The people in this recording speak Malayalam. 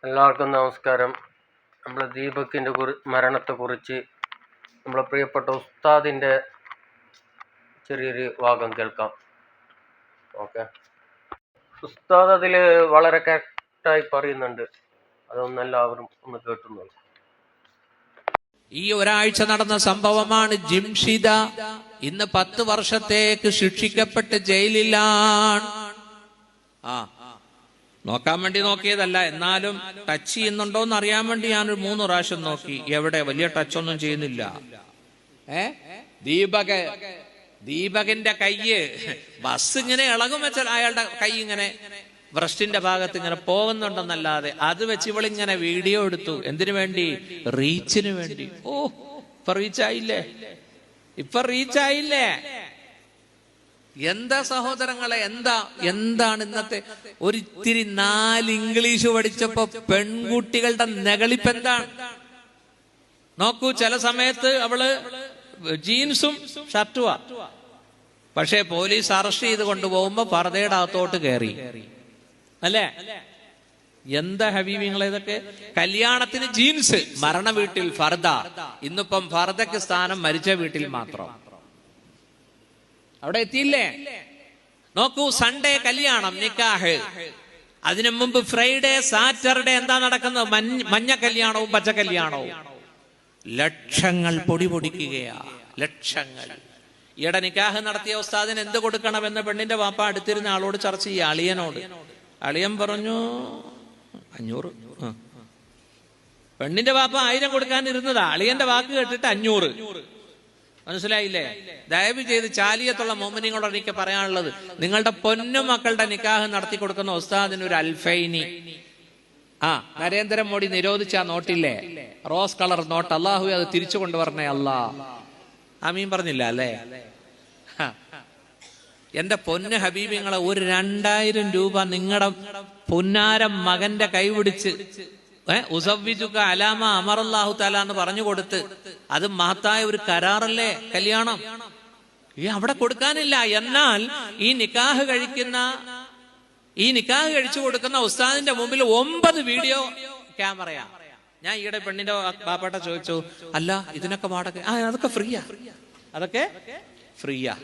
എല്ലാവർക്കും നമസ്കാരം. നമ്മൾ ദീപക്കിൻ്റെ മരണത്തെക്കുറിച്ച് നമ്മളെ പ്രിയപ്പെട്ട ഉസ്താദിൻ്റെ ചെറിയൊരു ഭാഗം കേൾക്കാം. ഓക്കെ, ഉസ്താദ് അതിൽ വളരെ കറക്റ്റായി പറയുന്നുണ്ട്. അതൊന്നെല്ലാവരും ഒന്ന് കേട്ടുന്നു. ഈ ഒരാഴ്ച നടന്ന സംഭവമാണ്. ജിംഷിദ ഇന്ന് 10 വർഷത്തേക്ക് ശിക്ഷിക്കപ്പെട്ട് ജയിലിലാണ്. നോക്കാൻ വേണ്ടി നോക്കിയതല്ല, എന്നാലും ടച്ച് ചെയ്യുന്നുണ്ടോന്ന് അറിയാൻ വേണ്ടി ഞാനൊരു 3 പ്രാവശ്യം നോക്കി. എവിടെ, വലിയ ടച്ചൊന്നും ചെയ്യുന്നില്ല. ദീപകിന്റെ കയ്യ് ബസ് ഇങ്ങനെ ഇളകും വെച്ചാൽ അയാളുടെ കൈ ഇങ്ങനെ ബ്രസ്റ്റിന്റെ ഭാഗത്ത് ഇങ്ങനെ പോകുന്നുണ്ടെന്നല്ലാതെ അത് വെച്ച് ഇവളിങ്ങനെ വീഡിയോ എടുത്തു. എന്തിനു വേണ്ടി? റീച്ചിന് വേണ്ടി. ഇപ്പൊ റീച്ചായില്ലേ? എന്താ സഹോദരങ്ങളെ, എന്താണ് ഇന്നത്തെ ഒരിത്തിരി 4 ഇംഗ്ലീഷ് പഠിച്ചപ്പോ പെൺകുട്ടികളുടെ നെകളിപ്പെന്താണ് നോക്കൂ. ചില സമയത്ത് അവള് ജീൻസും ഷർട്ടുവാ, പക്ഷെ പോലീസ് അറസ്റ്റ് ചെയ്ത് കൊണ്ടുപോകുമ്പോ പർദ്ദയുടെ അകത്തോട്ട് കയറി. അല്ലേ? എന്താ ഹബീബിങ്ങളെ ഇതൊക്കെ? കല്യാണത്തിന് ജീൻസ്, മരണ വീട്ടിൽ ഫർദ. ഇന്നിപ്പം ഫർദക്ക് സ്ഥാനം മരിച്ച വീട്ടിൽ മാത്രം. അവിടെ എത്തിയില്ലേ? നോക്കൂ, സൺഡേ കല്യാണം, നിക്കാഹ്. അതിനു മുമ്പ് ഫ്രൈഡേ, സാറ്റർഡേ എന്താ നടക്കുന്നത്? മഞ്ഞ കല്യാണവും പച്ച കല്യാണവും. ലക്ഷങ്ങൾ പൊടിപൊടിക്കുകയാ, ലക്ഷങ്ങൾ. ഈയിടെ നിക്കാഹ് നടത്തിയ ഉസ്താദിന് എന്ത് കൊടുക്കണമെന്ന് പെണ്ണിന്റെ വാപ്പ അടുത്തിരുന്ന ആളോട് ചർച്ച ചെയ്യുക, അളിയനോട്. അളിയൻ പറഞ്ഞു 500. പെണ്ണിന്റെ വാപ്പ 1000 കൊടുക്കാനിരുന്നതാ. അളിയന്റെ വാക്ക് കേട്ടിട്ട് 500. മനസ്സിലായില്ലേ? ദയവ് ചെയ്ത് ചാലിയത്തുള്ള മോമിനികളോട് എനിക്ക് പറയാനുള്ളത്, നിങ്ങളുടെ പൊന്നു മക്കളുടെ നിക്കാഹ് നടത്തി കൊടുക്കുന്ന ഉസ്താദിന് ഒരു അൽഫൈനി. നരേന്ദ്രമോദി നിരോധിച്ച നോട്ടില്ലേ, റോസ് കളർ നോട്ട്, അള്ളാഹു അത് തിരിച്ചു കൊണ്ടുവരണേ അല്ലാ. ആമീൻ പറഞ്ഞില്ല അല്ലേ? എന്റെ പൊന്ന് ഹബീബിങ്ങളെ, ഒരു 2000 രൂപ നിങ്ങളുടെ പൊന്നാരം മകന്റെ കൈപിടിച്ച് ഉസവ്വിജുക അലാമ അമറല്ലാഹു തആല എന്ന് പറഞ്ഞു കൊടുത്ത്, അത് മഹത്തായ ഒരു കരാറല്ലേ കല്യാണം. അവിടെ കൊടുക്കാനില്ല. എന്നാൽ ഈ നിക്കാഹ് കഴിച്ചു കൊടുക്കുന്ന ഉസ്താദിന്റെ മുമ്പിൽ 9 വീഡിയോ ക്യാമറയാ. ഞാൻ ഈയിടെ പെണ്ണിന്റെ ബാപ്പാട്ട ചോദിച്ചു, അല്ല ഇതിനൊക്കെ വാടക? അതൊക്കെ ഫ്രീയാ.